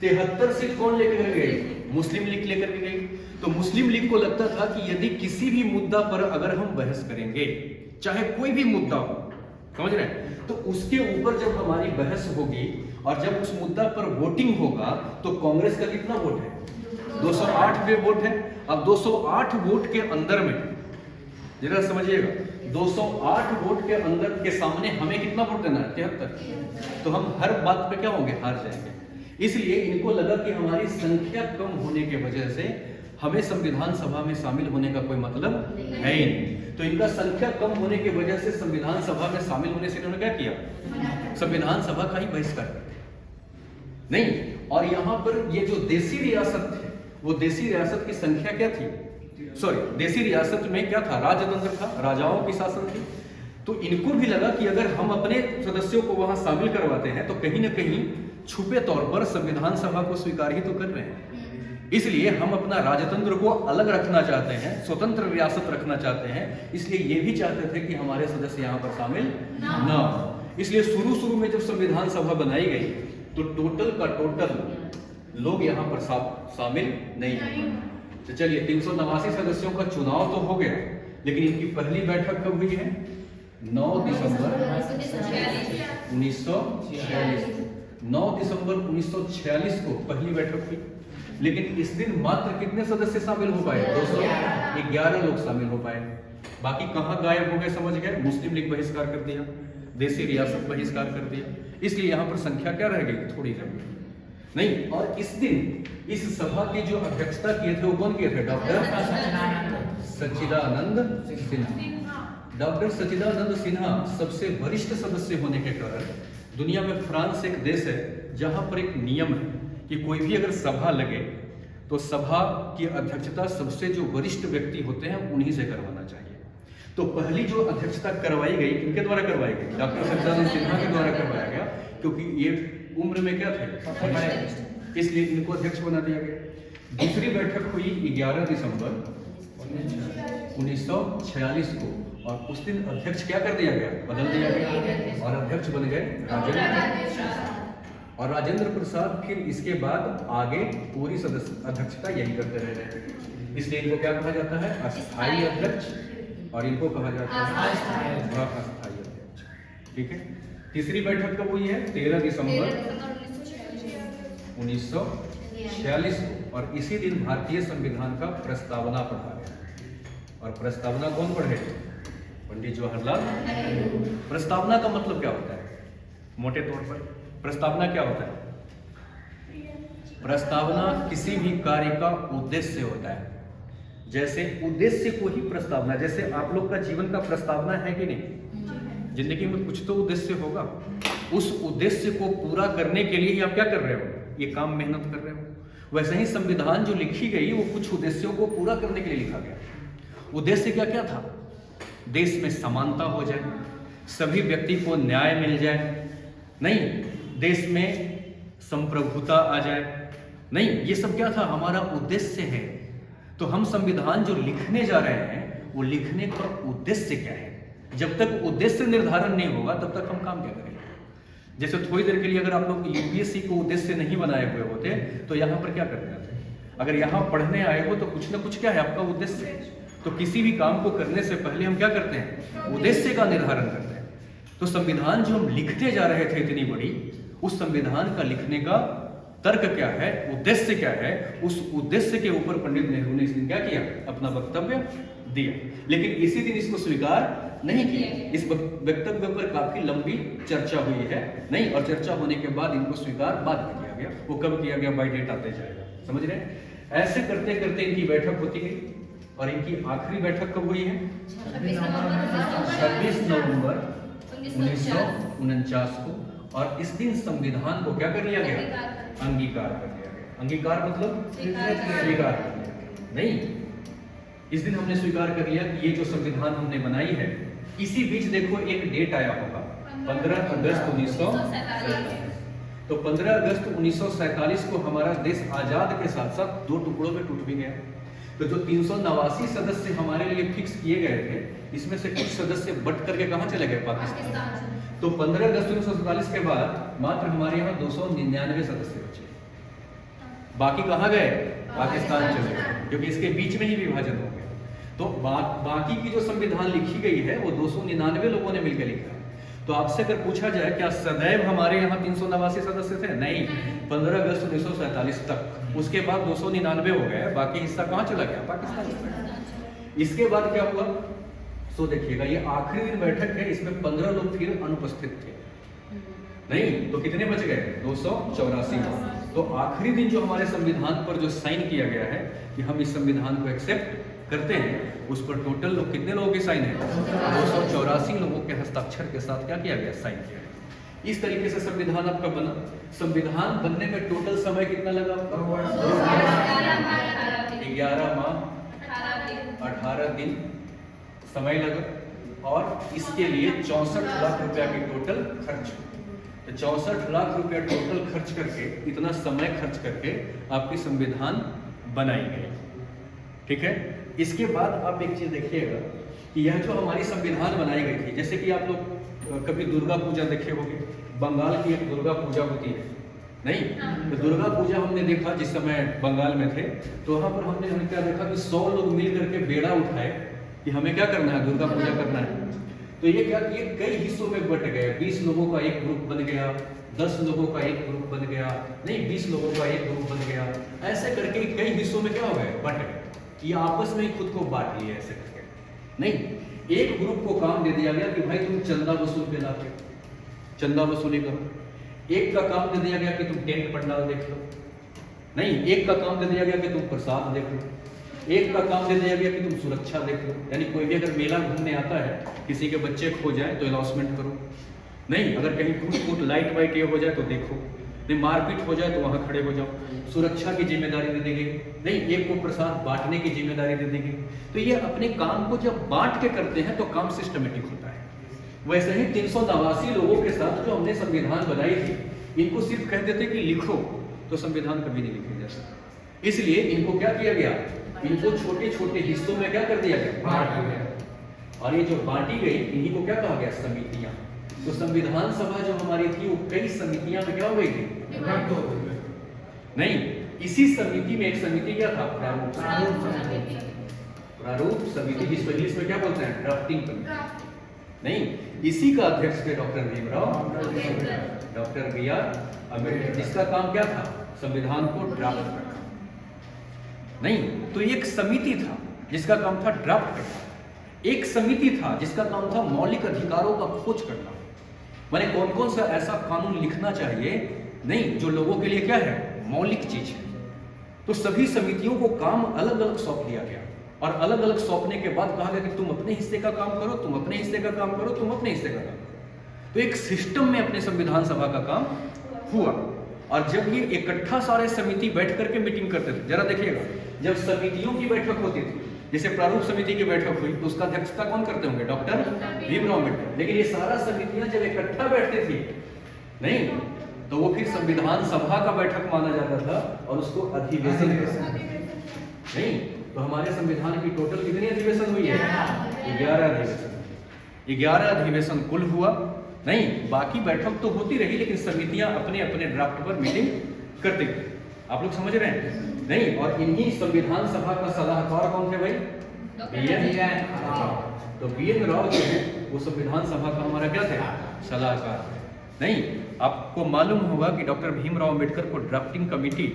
73 सीट कौन लेकर गई, मुस्लिम लीग लेकर के गई। तो मुस्लिम लीग को लगता था कि यदि किसी भी मुद्दा पर अगर हम बहस करेंगे, चाहे कोई भी मुद्दा हो, समझ रहे हैं, तो उसके ऊपर जब हमारी बहस होगी और जब उस मुद्दा पर वोटिंग होगा तो कांग्रेस का कितना वोट है, 208 पे वोट है। अब 208 वोट के अंदर में जरा समझिएगा, 208 वोट के अंदर के सामने हमें कितना वोट देना है, 73। तो हम हर बात पे क्या होंगे, हार जाएंगे। इसलिए इनको लगा कि हमारी संख्या कम होने के वजह से हमें संविधान सभा में शामिल होने का कोई मतलब है ही नहीं। तो इनका संख्या कम होने की वजह से संविधान सभा में शामिल होने से इन्होंने क्या किया, संविधान सभा का ही बहिष्कार किया। नहीं, और यहाँ पर ये जो देसी रियासत थे, वो देसी रियासत की संख्या क्या थी, देसी रियासत में क्या था, राजतंत्र था, राजाओं की शासन थी। तो इनको भी लगा कि अगर हम अपने सदस्यों को वहां शामिल करवाते हैं तो कहीं ना कहीं छुपे तौर पर संविधान सभा को स्वीकार ही तो कर रहे हैं। इसलिए हम अपना राजतंत्र को अलग रखना चाहते हैं, स्वतंत्र रियासत रखना चाहते हैं। इसलिए ये भी चाहते थे कि हमारे सदस्य यहाँ पर शामिल न हो। इसलिए शुरू में जब संविधान सभा बनाई गई तो टोटल का टोटल लोग यहाँ पर शामिल नहीं हुए। तो चलिए 389 सदस्यों का चुनाव तो हो गया, लेकिन इनकी पहली बैठक कब हुई है, 9 दिसंबर 1946। 9 दिसंबर 1946 को पहली बैठक हुई, लेकिन इस दिन मात्र कितने सदस्य शामिल हो पाए? 211 लोग शामिल हो पाए। बाकी कहाँ गायब हो गए समझ गए? मुस्लिम लीग बहिष्कार कर दिया, देसी रियासत बहिष्कार कर दिया, इसलिए यहाँ पर संख्या क्या रह गई? थोड़ी रह गई नहीं। और इस दिन इस सभा की जो अध्यक्षता किए थे वो कौन किए थे? डॉक्टर सच्चिदानंद सिन्हा। डॉक्टर सच्चिदानंद सिन्हा सबसे वरिष्ठ सदस्य होने के कारण, दुनिया में फ्रांस एक देश है जहां पर एक नियम है कि कोई भी अगर सभा लगे तो सभा की अध्यक्षता सबसे जो वरिष्ठ व्यक्ति होते हैं उन्हीं से करवाना चाहिए। तो पहली जो अध्यक्षता करवाई गई किनके द्वारा करवाई गई? डॉक्टर सच्चिदानंद सिन्हा के द्वारा करवाया गया, क्योंकि ये उम्र में क्या थे? इसलिए इनको अध्यक्ष बना दिया गया। दूसरी बैठक हुई 11 दिसंबर 1946 को, और उस दिन अध्यक्ष क्या कर दिया गया? बदल दिया गया, और अध्यक्ष बन गए राजेंद्र प्रसाद। और राजेंद्र प्रसाद फिर इसके बाद आगे पूरी सदस्य अध्यक्षता यही करते रह गए, इसलिए इनको क्या कहा जाता है? अस्थायी अध्यक्ष, और इनको कहा जाता है अस्थायी अध्यक्ष। ठीक है। तीसरी बैठक कब हुई है? 13 दिसंबर 1946 को, और इसी दिन भारतीय संविधान का प्रस्तावना पढ़ा गया। और प्रस्तावना कौन पढ़े? पंडित जवाहरलाल नेहरू। प्रस्तावना का मतलब क्या होता है? मोटे तौर पर प्रस्तावना क्या होता है? प्रस्तावना किसी भी कार्य का उद्देश्य होता है। जैसे उद्देश्य को ही प्रस्तावना, जैसे आप लोग का जीवन का प्रस्तावना है कि नहीं? जिंदगी में कुछ तो उद्देश्य होगा, उस उद्देश्य को पूरा करने के लिए आप क्या कर रहे हो? ये काम मेहनत कर रहे हो। वैसे ही संविधान जो लिखी गई वो कुछ उद्देश्यों को पूरा करने के लिए लिखा गया। उद्देश्य क्या क्या था? देश में समानता हो जाए, सभी व्यक्ति को न्याय मिल जाए, नहीं देश में संप्रभुता आ जाए, नहीं ये सब क्या था? हमारा उद्देश्य है। तो हम संविधान जो लिखने जा रहे हैं वो लिखने का उद्देश्य क्या है? जब तक उद्देश्य निर्धारण नहीं होगा तब तक हम काम क्या करेंगे? जैसे थोड़ी देर के लिए अगर आप लोग यूपीएससी को उद्देश्य नहीं बनाए हुए होते तो यहाँ पर क्या करने आते? अगर यहाँ पढ़ने आए हो तो कुछ ना कुछ क्या है आपका उद्देश्य? तो किसी भी काम को करने से पहले हम क्या करते हैं? उद्देश्य का निर्धारण करते हैं। तो संविधान जो हम लिखने जा रहे थे इतनी बड़ी, उस संविधान का लिखने का तर्क क्या है, उद्देश्य क्या है, उस उद्देश्य के ऊपर पंडित नेहरू ने इस दिन क्या किया? अपना वक्तव्य दिया। लेकिन इसी दिन इसको स्वीकार नहीं किया। इस वक्तव्य पर काफी लंबी चर्चा हुई है, नहीं, और चर्चा होने के बाद इनको स्वीकार बाद में किया गया। वो कब किया गया? बाय डेट आते जाएगा, समझ रहे हैं? ऐसे करते करते इनकी बैठक होती गई, और इनकी आखिरी बैठक कब हुई है? 26 नवंबर 1949 को। और इस दिन संविधान को क्या कर लिया गया? अंगीकार कर लिया गया। अंगीकार मतलब स्वीकार कर लिया। नहीं, इस दिन हमने स्वीकार कर लिया कि ये जो संविधान हमने बनाई है। इसी बीच देखो एक डेट आया होगा 15 अगस्त 1947। तो 15 अगस्त 1947 को हमारा देश आजाद के साथ साथ दो टुकड़ों में टूट भी गया। तो जो 389 सदस्य हमारे लिए फिक्स किए गए थे, इसमें से कुछ सदस्य बट करके कहाँ चले गए? पाकिस्तान। तो 15 अगस्त 1947 के बाद मात्र हमारे यहाँ 299 सदस्य बचे, बाकी कहाँ गए? पाकिस्तान चले गए, क्योंकि इसके बीच में ही विभाजन हो गया। तो बाकी की जो संविधान लिखी गई है वो 299 लोगों ने मिलकर लिखा है। तो आपसे अगर पूछा जाए क्या सदैव हमारे यहाँ 389 सदस्य थे? नहीं, 15 अगस्त 1947 तक। उसके बाद 299 हो गए, बाकी हिस्सा कहाँ चला गया? पाकिस्तान चला गया। इसके बाद क्या हुआ? सो देखिएगा, ये आखिरी दिन बैठक है, इसमें 15 लोग फिर अनुपस्थित थे। नहीं तो कितने बच गए? 284। तो आखिरी दिन जो हमारे संविधान पर जो साइन किया गया है कि हम इस संविधान को एक्सेप्ट करते हैं, उस पर टोटल लोग कितने लोगों के साइन है? 284 लोगों के हस्ताक्षर के साथ क्या किया गया? साइन किया गया। इस तरीके से संविधान आपका बना। संविधान बनने में टोटल समय कितना लगा? 11 माह 18 दिन समय लगा, और इसके लिए 64 लाख रुपया की टोटल खर्च। तो 64 लाख रुपया टोटल खर्च करके, इतना समय खर्च करके आपकी संविधान बनाई गई। ठीक है। इसके बाद आप एक चीज देखिएगा कि यह जो हमारी संविधान बनाई गई थी, जैसे कि आप लोग कभी दुर्गा पूजा देखे होंगे, बंगाल की एक दुर्गा पूजा होती है, नहीं? तो दुर्गा पूजा हमने देखा जिस समय बंगाल में थे, तो वहां पर हमने क्या देखा कि 100 लोग मिल करके बेड़ा उठाए कि हमें क्या करना है? दुर्गा पूजा करना है। तो ये क्या किए, कई हिस्सों में बट गए। 20 लोगों का एक ग्रुप बन गया, 10 लोगों का एक ग्रुप बन गया, नहीं 20 लोगों का एक ग्रुप बन गया, ऐसे करके कई हिस्सों में क्या हो गए, बट गए। ये आपस में ही खुद को बांट लिए ऐसे करके। नहीं, एक ग्रुप को काम दे दिया गया कि भाई तुम चंदा वसूल पे लाके चंदा वसूली करो। एक का काम दे दिया गया कि तुम टेंट पंडाल देख लो। नहीं, एक का काम दे दिया गया कि तुम प्रसाद देख लो। एक का काम दे दिया गया कि तुम सुरक्षा देख लो, यानी कोई भी अगर मेला घूमने आता है, किसी के बच्चे खो जाए तो अनाउंसमेंट करो। नहीं, अगर कहीं फूट लाइट वाइट ये हो जाए तो देखो। नहीं, मारपीट हो जाए तो वहां खड़े हो जाओ। सुरक्षा की जिम्मेदारी दे दी गई। नहीं, एक को प्रसाद बांटने की जिम्मेदारी दे दी गई। तो ये अपने काम को जब बांट के करते हैं तो काम सिस्टमेटिक होता है। वैसे ही 389 लोगों के साथ जो हमने संविधान बनाई थी, इनको सिर्फ कह देते कि लिखो, तो संविधान कभी नहीं लिखे जा सकते। इसलिए इनको क्या किया गया, इनको छोटे छोटे हिस्सों में क्या कर दिया गया, बांट दिया गया। और ये जो बांटी गई, इन्हीं को क्या कहा गया, समितियां। तो संविधान सभा जो हमारी थी वो कई समितियां में क्या हो गई थी, नहीं, इसी समिति में एक समिति क्या था, प्रारूप समिति, जिसको इंग्लिश में क्या बोलते हैं, ड्राफ्टिंग कमेटी। नहीं, इसी का अध्यक्ष थे doctor Bhimrao, doctor B R. Ambedkar, जिसका काम क्या था, संविधान को ड्राफ्ट करना। नहीं, तो एक समिति था जिसका काम था ड्राफ्ट करना। एक समिति था जिसका काम था मौलिक अधिकारों का खोज करना। माने कौन कौन सा ऐसा कानून लिखना चाहिए, नहीं, जो लोगों के लिए क्या है, मौलिक चीज है। तो सभी समितियों को काम अलग अलग सौंप दिया गया, और अलग अलग सौंपने के बाद कहा गया कि तुम अपने हिस्से का काम करो, तुम अपने हिस्से का काम करो, तुम अपने हिस्से का काम करो। तो एक सिस्टम में अपने संविधान सभा का काम हुआ। और जब ये इकट्ठा सारे समिति बैठ करके मीटिंग करते थे, जरा देखिएगा, जब समितियों की बैठक होती थी, जैसे प्रारूप समिति की बैठक हुई, तो उसका अध्यक्षता कौन करते होंगे, डॉक्टर भीमराव अम्बेडकर। लेकिन ये सारा समितियां जब इकट्ठा बैठती थी, नहीं, तो वो फिर संविधान सभा का बैठक माना जाता था और उसको अधिवेशन नहीं। तो हमारे संविधान की टोटल कितनी अधिवेशन हुई है, 11 अधिवेशन। 11 अधिवेशन कुल हुआ। नहीं, बाकी बैठक तो होती रही, लेकिन समितियां अपने अपने ड्राफ्ट पर मीटिंग करते थे। आप लोग समझ रहे हैं, नहीं। और इन्हीं संविधान सभा का सलाहकार कौन थे भाई, बी.एन. राव। तो बी.एन. राव जो है वो संविधान सभा का हमारा क्या थे, सलाहकार। नहीं, आपको मालूम होगा कि डॉक्टर भीमराव अम्बेडकर को ड्राफ्टिंग कमेटी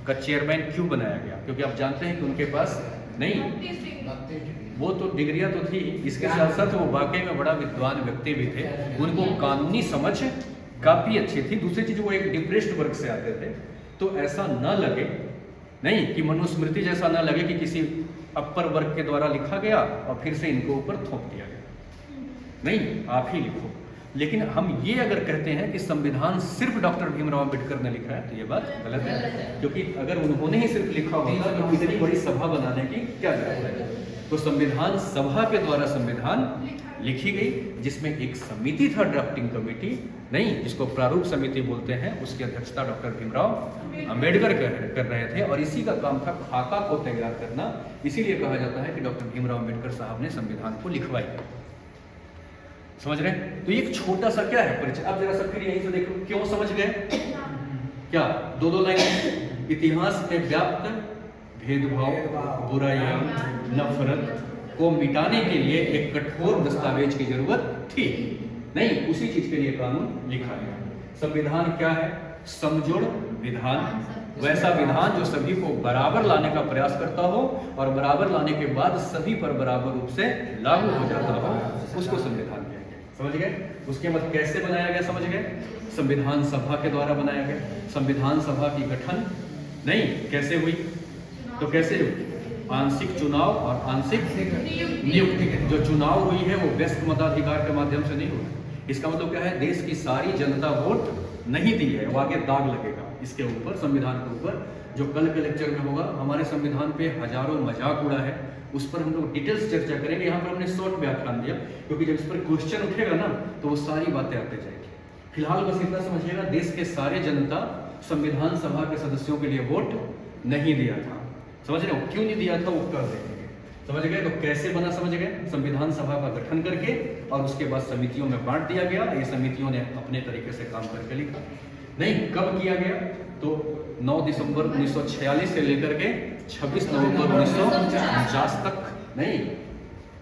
का चेयरमैन क्यों बनाया गया, क्योंकि आप जानते हैं कि उनके पास नहीं, वो तो डिग्रियां तो थी, इसके साथ साथ वो वाकई में बड़ा विद्वान व्यक्ति भी थे। उनको कानूनी समझ काफी अच्छी थी। दूसरी चीज, वो एक डिप्रेस्ड वर्ग से आते थे, तो ऐसा न लगे, नहीं, कि मनुस्मृति जैसा न लगे कि किसी अपर वर्ग के द्वारा लिखा गया और फिर से इनको ऊपर थोप दिया गया। नहीं, आप ही लिखो। लेकिन हम ये अगर कहते हैं कि संविधान सिर्फ डॉक्टर भीमराव अम्बेडकर ने लिखा है, तो ये बात गलत है, क्योंकि अगर उन्होंने ही सिर्फ लिखा होता तो इतनी बड़ी सभा बनाने की क्या जरूरत है। तो संविधान सभा के द्वारा संविधान लिखी गई, जिसमें एक समिति था ड्राफ्टिंग कमेटी, नहीं, जिसको प्रारूप समिति बोलते हैं, उसकी अध्यक्षता डॉक्टर भीमराव अम्बेडकर कर रहे थे। और इसी का काम था खाका को तैयार करना। इसीलिए कहा जाता है कि डॉक्टर भीमराव अम्बेडकर साहब ने संविधान को लिखवाई। समझ रहे हैं? तो एक छोटा सा क्या है परिचय। अब जरा सब फिर यहीं से देखो, क्यों समझ गए क्या, दो लाइन। इतिहास में व्याप्त भेदभाव, बुराइयां, नफरत को मिटाने के लिए एक कठोर दस्तावेज की जरूरत थी। नहीं, उसी चीज के लिए कानून लिखा गया। संविधान क्या है, समजोड़ विधान, वैसा विधान जो सभी को बराबर लाने का प्रयास करता हो और बराबर लाने के बाद सभी पर बराबर रूप से लागू हो जाता हो, उसको संविधान कहेंगे। समझ गए? उसके बाद कैसे बनाया गया, समझ गए? संविधान सभा के द्वारा बनाया गया। संविधान सभा की गठन नहीं कैसे हुई, तो कैसे हुई, आंशिक चुनाव और आंशिक नियुक्ति। जो चुनाव हुई है वो व्यस्त मताधिकार के माध्यम से नहीं हुई। इसका मतलब क्या है, देश की सारी जनता वोट नहीं दी है, वो आगे दाग लगेगा इसके ऊपर, संविधान के ऊपर, जो कल के लेक्चर में होगा। हमारे संविधान पे हजारों मजाक उड़ा है, उस पर हम लोग डिटेल्स चर्चा करेंगे। यहाँ पर हमने शॉर्ट व्याख्यान दिया, क्योंकि जब इस पर क्वेश्चन उठेगा ना तो वो सारी बातें आते जाएगी। फिलहाल बस इतना समझिएगा, देश के सारे जनता संविधान सभा के सदस्यों के लिए वोट नहीं दिया था। समझ रहे हो, क्यों नहीं दिया था वो कर देंगे। समझ गए? तो कैसे बना, समझ गए? संविधान सभा का गठन करके और उसके बाद समितियों में बांट दिया गया। ये समितियों ने अपने तरीके से काम करके लिखा। नहीं, कब किया गया, तो 9 दिसंबर 1946 से लेकर के 26 नवंबर 1949 तक। नहीं,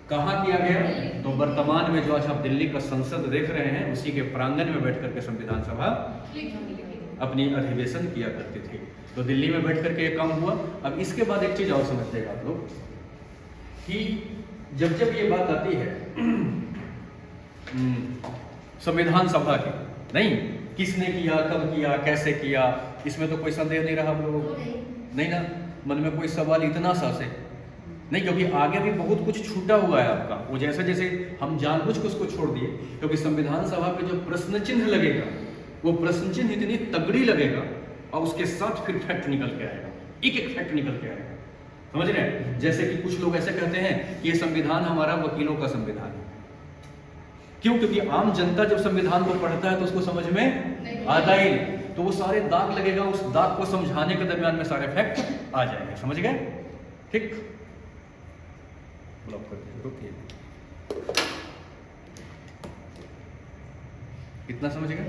कहाँ किया गया? तो वर्तमान में जो आज आप दिल्ली का संसद देख रहे हैं, उसी के प्रांगण में बैठ करके संविधान सभा अपनी अधिवेशन किया करती थी। तो दिल्ली में बैठ करके ये काम हुआ। अब इसके बाद एक चीज और समझिएगा आप लोग कि जब जब ये बात आती है संविधान सभा की, नहीं किसने किया, कब किया, कैसे किया, इसमें तो कोई संदेह नहीं रहा आप लोगों को, नहीं ना? मन में कोई सवाल इतना सा से नहीं, क्योंकि आगे भी बहुत कुछ छूटा हुआ है आपका। वो जैसे जैसे हम जानबूझ के उसको छोड़ दिए, क्योंकि संविधान सभा पे जो प्रश्न चिन्ह लगेगा, वो प्रश्न चिन्ह इतनी तगड़ी लगेगा और उसके साथ फिर फैक्ट निकल के आएगा, एक एक फैक्ट निकल के आएगा। समझ रहे हैं? जैसे कि कुछ लोग ऐसे कहते हैं कि ये संविधान हमारा वकीलों का संविधान है। क्यों? क्योंकि आम जनता जब संविधान को पढ़ता है तो उसको समझ में आता ही नहीं, तो वो सारे दाग लगेगा, उस दाग को समझाने के दरमियान में सारे फैक्ट आ जाएंगे। समझ गए? ठीक, ब्लॉक कर दीजिए, रुकिए। कितना समझ गए?